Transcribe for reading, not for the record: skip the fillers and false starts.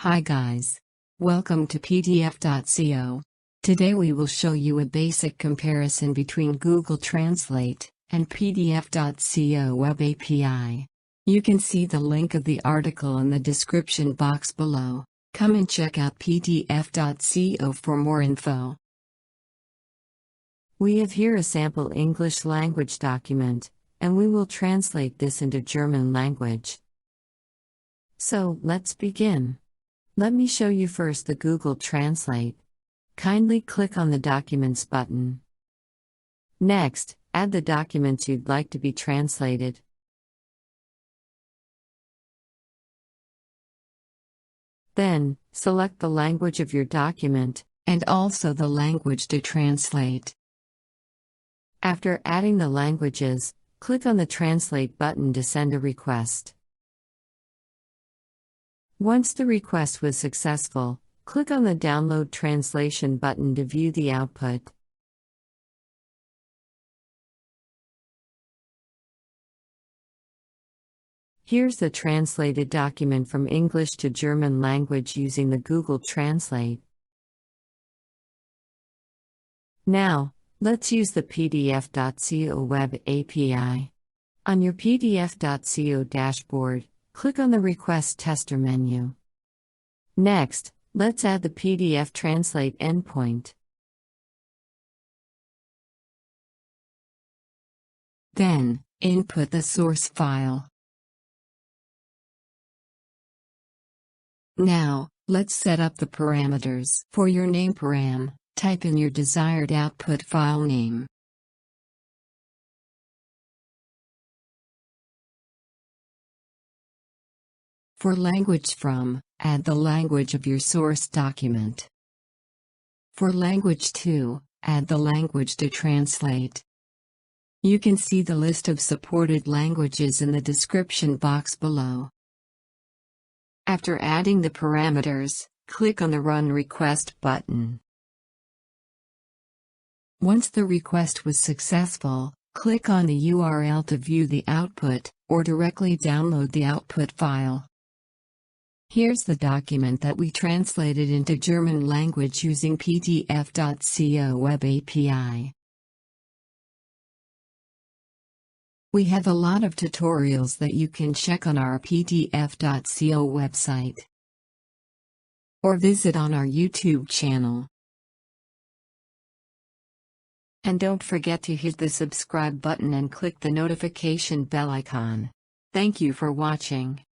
Hi guys. Welcome to PDF.co. Today we will show you a basic comparison between Google Translate and PDF.co web API. You can see the link of the article in the description box below. Come and check out PDF.co for more info. We have here a sample English language document, and we will translate this into German language. So, let's begin. Let me show you first the Google Translate. Kindly click on the Documents button. Next, add the documents you'd like to be translated. Then, select the language of your document, and also the language to translate. After adding the languages, click on the Translate button to send a request. Once the request was successful, click on the Download Translation button to view the output. Here's the translated document from English to German language using the Google Translate. Now, let's use the PDF.co web API. On your PDF.co dashboard, click on the Request Tester menu. Next, let's add the PDF Translate endpoint. Then, input the source file. Now, let's set up the parameters. For your name param, type in your desired output file name. For language from, add the language of your source document. For language to, add the language to translate. You can see the list of supported languages in the description box below. After adding the parameters, click on the Run Request button. Once the request was successful, click on the URL to view the output, or directly download the output file. Here's the document that we translated into German language using PDF.co web API. We have a lot of tutorials that you can check on our PDF.co website, or visit on our YouTube channel. And don't forget to hit the subscribe button and click the notification bell icon. Thank you for watching.